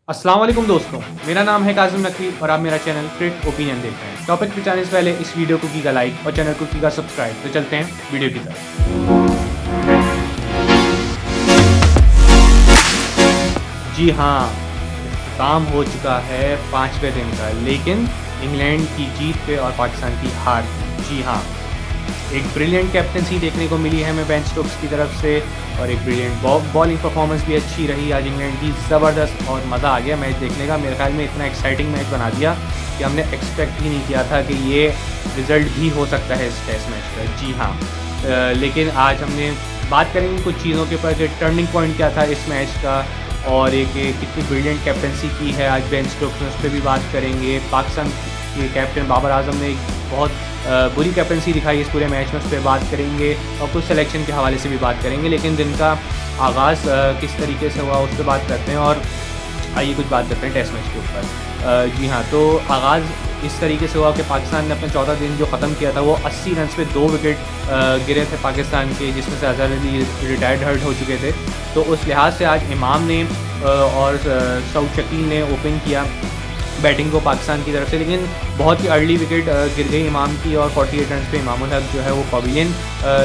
अस्सलाम वालेकुम दोस्तों, मेरा नाम है काज़िम नकवी और आप मेरा चैनल क्रिकेट ओपिनियन देख रहे हैं। टॉपिक पे जाने से पहले इस वीडियो को कीजिएगा लाइक और चैनल को कीजिएगा सब्सक्राइब। तो चलते हैं वीडियो की तरफ। जी हाँ, इख्तिताम हो चुका है 5वें दिन का, लेकिन इंग्लैंड की जीत पे और पाकिस्तान की हार। जी हाँ, एक ब्रिलियंट कैप्टनसी देखने को मिली है हमें बेन स्टोक्स की तरफ से और एक ब्रिलियंट बॉलिंग परफॉर्मेंस भी अच्छी रही आज इंग्लैंड की। ज़बरदस्त और मज़ा आ गया मैच देखने का। मेरे ख्याल में इतना एक्साइटिंग मैच बना दिया कि हमने एक्सपेक्ट ही नहीं किया था कि ये रिज़ल्ट भी हो सकता है इस टेस्ट मैच का। जी हाँ, लेकिन आज हमने बात करेंगे कुछ चीज़ों के ऊपर कि टर्निंग पॉइंट क्या था इस मैच का और एक कितनी ब्रिलियंट कैप्टनसी की है आज बेन स्टोक्स ने, उस पर भी बात करेंगे। पाकिस्तान के कैप्टन बाबर आजम ने एक बहुत बुरी कैप्टनसी दिखाई इस पूरे मैच में, उस पर बात करेंगे और कुछ सिलेक्शन के हवाले से भी बात करेंगे। लेकिन दिन का आगाज़ किस तरीके से हुआ उस पर बात करते हैं और आइए कुछ बात करते हैं टेस्ट मैच के ऊपर। जी हाँ, तो आगाज़ इस तरीके से हुआ कि पाकिस्तान ने अपना 14 दिन जो ख़त्म किया था वो 80 रन पे 2 विकेट गिरे थे पाकिस्तान के, जिसमें से अज़हर अली रिटायर्ड हर्ट हो चुके थे। तो उस लिहाज से आज इमाम ने और सऊद शकील ने ओपन किया बैटिंग को पाकिस्तान की तरफ से, लेकिन बहुत ही अर्ली विकेट गिर गई इमाम की और 48 रन पे इमामुल हक जो है वो पवेलियन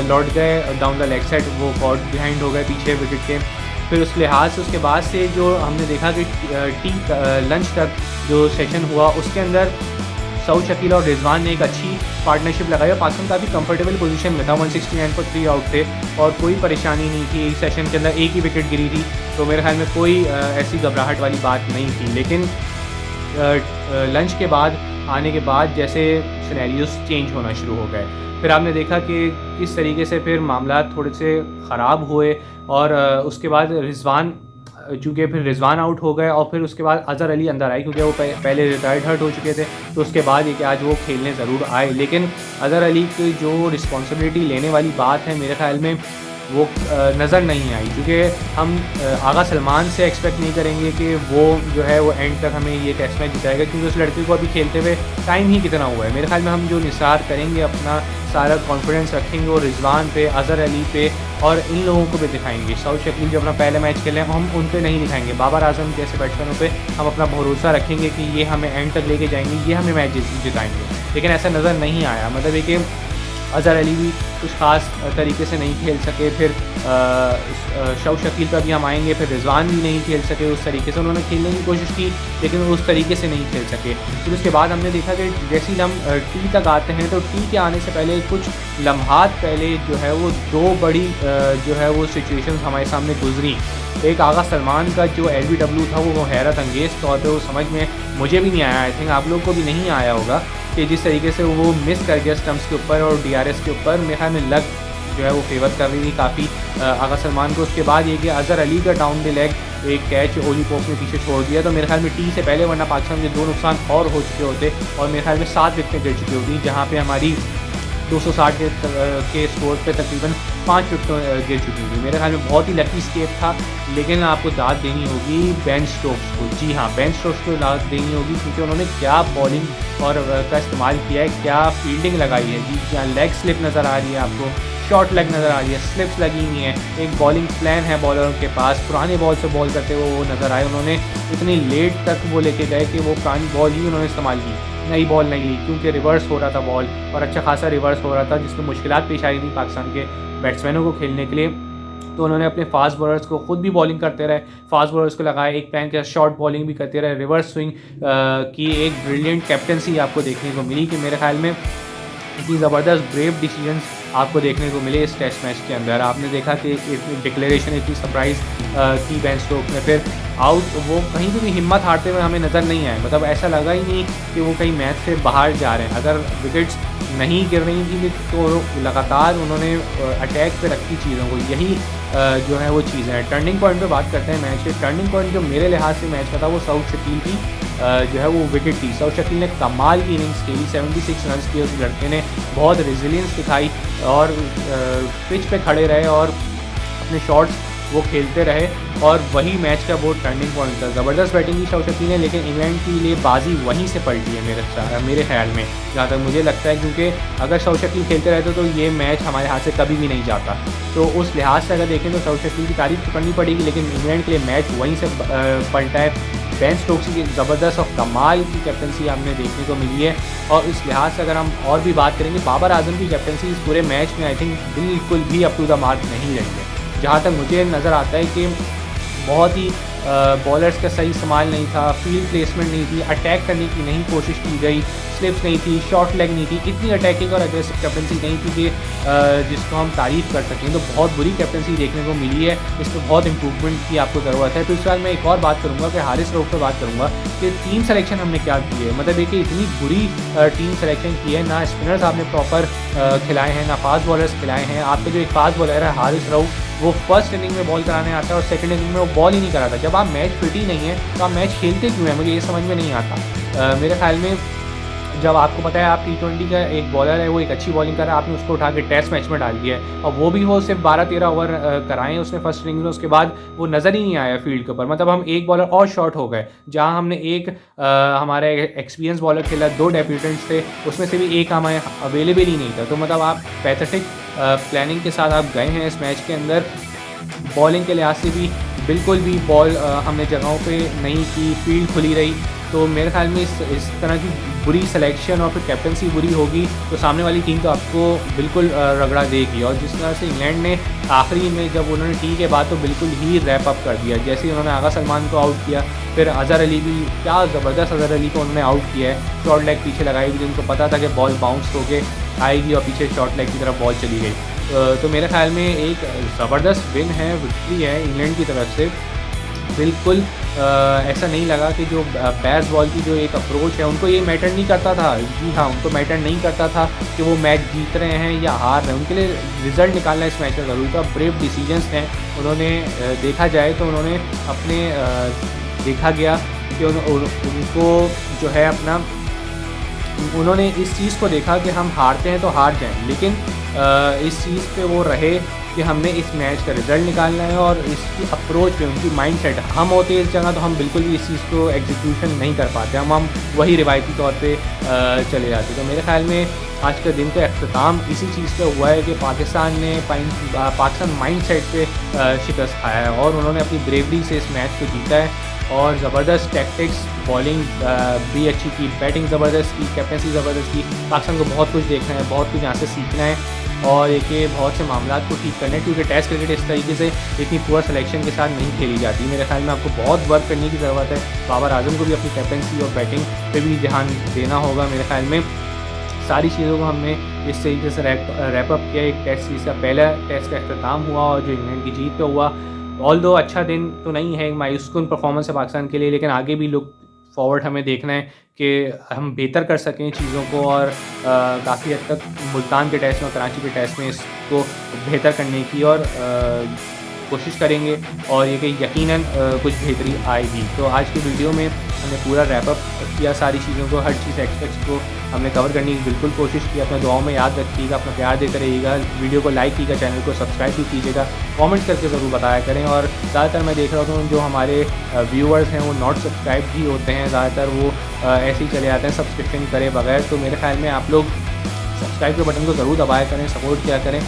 लौट गए डाउन द लेग साइड, वो कॉर्ड बिहाइंड हो गए पीछे विकेट के। फिर उस लिहाज से उसके बाद से जो हमने देखा कि टी लंच तक जो सेशन हुआ उसके अंदर सऊद शकील और रिजवान ने एक अच्छी पार्टनरशिप लगाई और पाकिस्तान काफ़ी कंफर्टेबल पोजीशन में था। 169 आउट थे और कोई परेशानी नहीं थी। सेशन के अंदर एक ही विकेट गिरी थी, तो मेरे ख्याल में कोई ऐसी घबराहट वाली बात नहीं थी। लेकिन लंच के बाद आने के बाद जैसे सिनेरियोस चेंज होना शुरू हो गए, फिर आपने देखा कि किस तरीके से फिर मामला थोड़े से ख़राब हुए और उसके बाद चूँकि फिर रिजवान आउट हो गए और फिर उसके बाद अज़हर अली अंदर आए क्योंकि वो पहले रिटायर्ड हर्ट हो चुके थे। तो उसके बाद ये कि आज वो खेलने ज़रूर आए, लेकिन अज़हर अली की जो रिस्पॉन्सिबिलिटी लेने वाली बात है मेरे ख्याल में वो नज़र नहीं आई, क्योंकि हम आगा सलमान से एक्सपेक्ट नहीं करेंगे कि वो जो है वो एंड तक हमें ये टेस्ट मैच जिताएगा, क्योंकि उस लड़के को अभी खेलते हुए टाइम ही कितना हुआ है। मेरे ख्याल में हम जो निसार करेंगे अपना सारा कॉन्फिडेंस रखेंगे वो रिजवान पे, अज़हर अली पे और इन लोगों को भी दिखाएंगे। सऊद शकील जो अपना पहले मैच खेले हम उन पे नहीं दिखाएंगे। बाबर आजम जैसे बैट्समैनों पे हम अपना भरोसा रखेंगे कि ये हमें एंड तक लेके जाएंगे, ये हमें मैच जिताएंगे। लेकिन ऐसा नज़र नहीं आया। मतलब ये कि अज़हर अली भी कुछ ख़ास तरीके से नहीं खेल सके, फिर सऊद शकील पर भी हम आएंगे, फिर रिजवान भी नहीं खेल सके उस तरीके से। उन्होंने खेलने की कोशिश की लेकिन उस तरीके से नहीं खेल सके। फिर उसके बाद हमने देखा कि जैसे ही हम टी तक आते हैं तो टी के आने से पहले कुछ लम्हात पहले जो है वो दो बड़ी जो है वो सिचुएशंस हमारे सामने गुजरी। एक आगा सलमान का जो LBW था वो हैरत अंगेज़ तौर पे वो समझ में मुझे भी नहीं आया, आई थिंक आप लोग को भी नहीं आया होगा कि जिस तरीके से वो मिस कर गया स्टम्प्स के ऊपर और DRS के ऊपर। मेरे ख्याल में लग जो है वो फेवर कर रही थी काफ़ी आगा सलमान को। उसके बाद ये कि अज़हर अली का डाउन द लेग एक कैच ओली पोप ने पीछे छोड़ दिया, तो मेरे ख्याल में टी से पहले वरना पाकिस्तान के 2 नुकसान और हो चुके होते और मेरे ख्याल में 7 विकेटें गिर चुकी होती, जहाँ पे हमारी 260 के स्कोर पे तकरीबन 5 विकेट गिर चुकी थी। मेरे ख्याल में बहुत ही लकी स्केप था, लेकिन आपको दाद देनी होगी बेन स्टोक्स को। जी हाँ, बेन स्टोक्स को दाद देनी होगी क्योंकि उन्होंने क्या बॉलिंग और का इस्तेमाल किया है, क्या फील्डिंग लगाई है। जी क्या लेग स्लिप नज़र आ रही है आपको, शॉर्ट लेग नज़र आ रही है, स्लिप्स लगी हुई हैं, एक बॉलिंग प्लान है बॉलरों के पास। पुराने बॉल से बॉल करते हुए वो नज़र आए, उन्होंने इतनी लेट तक वो लेके गए कि वो पुरानी बॉल ही उन्होंने इस्तेमाल की, नई बॉल नहीं ली, क्योंकि रिवर्स हो रहा था बॉल और अच्छा खासा रिवर्स हो रहा था जिसमें मुश्किलात पेश आई थी पाकिस्तान के बैट्समैनों को खेलने के लिए। तो उन्होंने अपने फास्ट बॉलर्स को खुद भी बॉलिंग करते रहे, फास्ट बॉलर्स को लगाए, एक प्लान के शॉर्ट बॉलिंग भी करते रहे, रिवर्स स्विंग की एक ब्रिलियंट कैप्टनसी आपको देखने को मिली कि मेरे ख्याल में इतनी ज़बरदस्त ब्रेव डिसीजंस आपको देखने को मिले इस टेस्ट मैच के अंदर। आपने देखा कि डिक्लेरेशन इतनी सरप्राइज़ की बेन स्टोक्स ने, फिर आउट वो कहीं भी हिम्मत हारते हुए हमें नज़र नहीं आए। मतलब ऐसा लगा ही नहीं कि वो कहीं मैच से बाहर जा रहे हैं। अगर विकेट्स नहीं गिर रही थी तो लगातार उन्होंने अटैक पे रखी चीज़ों को, यही जो है वो चीज़ें हैं। टर्निंग पॉइंट पे बात करते हैं मैच के। टर्निंग पॉइंट जो मेरे लिहाज से मैच का था वो सऊद शकील की जो है वो विकेट थी। सऊद शकील ने कमाल की इनिंग्स खेली, 76 रन किए उस लड़के ने, बहुत रेजिलियंस दिखाई और पिच पे खड़े रहे और अपने शॉट्स वो खेलते रहे और वही मैच का बहुत टर्निंग पॉइंट था। ज़बरदस्त बैटिंग की सऊद शकील ने, लेकिन इंग्लैंड के लिए बाजी वहीं से पलटी है मेरे ख्याल में, जहाँ तक मुझे लगता है, क्योंकि अगर सऊद शकील खेलते रहते तो ये मैच हमारे हाथ से कभी भी नहीं जाता। तो उस लिहाज से अगर देखें तो सऊद शकील की तारीफ तो करनी पड़ेगी, लेकिन इंग्लैंड के लिए मैच वहीं से पलटा है। बेन स्टोक्स की ज़बरदस्त और कमाल की कैप्टनसी हमें देखने को मिली है। और इस लिहाज से अगर हम और भी बात करेंगे, बाबर आजम की कैप्टनसी इस पूरे मैच में आई थिंक बिल्कुल भी अप टू द मार्क नहीं रही है। जहाँ तक मुझे नज़र आता है कि बहुत ही बॉलर्स का सही इस्तेमाल नहीं था, फील्ड प्लेसमेंट नहीं थी, अटैक करने की नहीं कोशिश की गई, स्लिप्स नहीं थी, शॉर्ट लेग नहीं थी, इतनी अटैकिंग और अग्रेसिव कैप्टनसी नहीं थी कि जिसको हम तारीफ़ कर सकें। तो बहुत बुरी कैप्टनसी देखने को मिली है, इस पर बहुत इंप्रूवमेंट की आपको ज़रूरत है। तो इस बार मैं एक और बात करूँगा कि हारिस रऊफ़ पर बात करूँगा कि टीम सेलेक्शन हमने क्या की है। मतलब देखिए इतनी बुरी टीम सेलेक्शन की है, ना स्पिनर्स आपने प्रॉपर खिलाए हैं, ना फास्ट बॉलर्स खिलाए हैं। आपके जो एक फास्ट बॉलर है हारिस रऊफ़, वो फर्स्ट इनिंग में बॉल कराने आता है और सेकंड इनिंग में वो बॉल ही नहीं कराता। जब आप मैच फिट ही नहीं है तो आप मैच खेलते क्यों हैं, मुझे ये समझ में नहीं आता। मेरे ख्याल में जब आपको पता है आप T20 का एक बॉलर है, वो एक अच्छी बॉलिंग कर रहा है, आपने उसको उठा के टेस्ट मैच में डाल दिया है और वो भी वो सिर्फ 12-13 ओवर कराए हैं उसने फर्स्ट इनिंग में, उसके बाद वो नज़र ही नहीं आया फील्ड के ऊपर। मतलब हम एक बॉलर और शॉर्ट हो गए, जहां हमने एक हमारा एक्सपीरियंस बॉलर खेला, 2 डेब्यूटेंट्स थे, उसमें से भी एक हमारे अवेलेबल ही नहीं था। तो मतलब आप पैथेटिक प्लानिंग के साथ आप गए हैं इस मैच के अंदर। बॉलिंग के लिहाज से भी बिल्कुल भी बॉल हमने जगहों पे नहीं की, फील्ड खुली रही। तो मेरे ख्याल में इस तरह की बुरी सिलेक्शन और फिर कैप्टनसी बुरी होगी तो सामने वाली टीम तो आपको बिल्कुल रगड़ा देगी। और जिस तरह से इंग्लैंड ने आखिरी में जब उन्होंने टी के बाद तो बिल्कुल ही रैप अप कर दिया, जैसे ही उन्होंने आगा सलमान को आउट किया, फिर अज़हर अली भी, क्या ज़बरदस्त अज़हर अली को उन्होंने आउट किया है। शॉर्ट लेग पीछे लगाई, जिनको पता था कि बॉल बाउंस होके आएगी और पीछे शॉर्ट लेग की तरफ बॉल चली गई। तो मेरे ख्याल में एक ज़बरदस्त विन है, विक्ट्री है इंग्लैंड की तरफ से। बिल्कुल ऐसा नहीं लगा कि जो बैस बॉल की जो एक अप्रोच है उनको ये मैटर नहीं करता था। जी हाँ, उनको मैटर नहीं करता था कि वो मैच जीत रहे हैं या हार रहे हैं, उनके लिए रिज़ल्ट निकालना इस मैच में ज़रूरी था। ब्रेव डिसीजंस हैं उन्होंने, देखा जाए तो उन्होंने अपने देखा गया कि उनको जो है अपना, उन्होंने इस चीज़ को देखा कि हम हारते हैं तो हार जाएं, लेकिन इस चीज़ पे वो रहे कि हमने इस मैच का रिज़ल्ट निकालना है। और इसकी अप्रोच पे उनकी माइंडसेट, हम होते इस जगह तो हम बिल्कुल भी इस चीज़ को एग्जीक्यूशन नहीं कर पाते, हम वही रिवायती तौर पे चले जाते। तो मेरे ख्याल में आज के दिन का अख्ताम इसी चीज़ पे हुआ है कि पाकिस्तान ने पाकिस्तान माइंडसेट पे शिकस्त खाया है और उन्होंने अपनी ब्रेवरी से इस मैच को जीता है। और ज़बरदस्त टैक्टिक्स, बॉलिंग भी अच्छी की, बैटिंग ज़बरदस्त की, कैप्टनसी ज़बरदस्त की। पाकिस्तान को बहुत कुछ देखना है, बहुत कुछ यहाँ से सीखना है और एक बहुत से मामलात को ठीक करना है, क्योंकि टेस्ट क्रिकेट इस तरीके से इतनी पुअर सिलेक्शन के साथ नहीं खेली जाती। मेरे ख्याल में आपको बहुत वर्क करने की ज़रूरत है। बाबर आजम को भी अपनी कैप्टनसी और बैटिंग पे भी ध्यान देना होगा। मेरे ख्याल में सारी चीज़ों को हमने इस तरीके से रैप अप किया। एक टेस्ट सीरीज़ का पहला टेस्ट का अख्ताम हुआ और जो इंग्लैंड की जीत पे हुआ। ऑल्दो अच्छा दिन तो नहीं है, मायूसकुन परफॉर्मेंस है पाकिस्तान के लिए, लेकिन आगे भी लुक फॉरवर्ड हमें देखना है कि हम बेहतर कर सकें चीज़ों को और काफ़ी हद तक मुल्तान के टेस्ट में और कराची के टेस्ट में इसको बेहतर करने की और कोशिश करेंगे और ये कि यकीनन कुछ बेहतरी आएगी। तो आज की वीडियो में हमने पूरा रैप अप किया, सारी चीज़ों को, हर चीज़ एक्सपेक्ट्स को हमने कवर करने की बिल्कुल कोशिश की। अपने दुआओं में याद रखिएगा, अपना प्यार देते रहिएगा, वीडियो को लाइक कीजिएगा, चैनल को सब्सक्राइब भी कीजिएगा, कमेंट्स करके ज़रूर बताया करें। और ज़्यादातर मैं देख रहा हूँ जो हमारे व्यूअर्स हैं वो नॉट सब्सक्राइब भी होते हैं, ज़्यादातर वो ऐसे ही चले जाते हैं सब्सक्रिप्शन करे बगैर। तो मेरे ख्याल में आप लोग सब्सक्राइब के बटन को ज़रूर दबाया करें, सपोर्ट किया करें,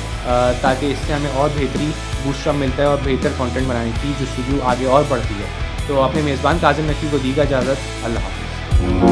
ताकि इससे हमें और बेहतरी बूस्टअप मिलता है और बेहतर कंटेंट बनाने की जो शुरू आगे और बढ़ती है। तो अपने मेज़बान काज़िम नकी को दीजिए इजाज़त। अल्लाह हाफ़िज़।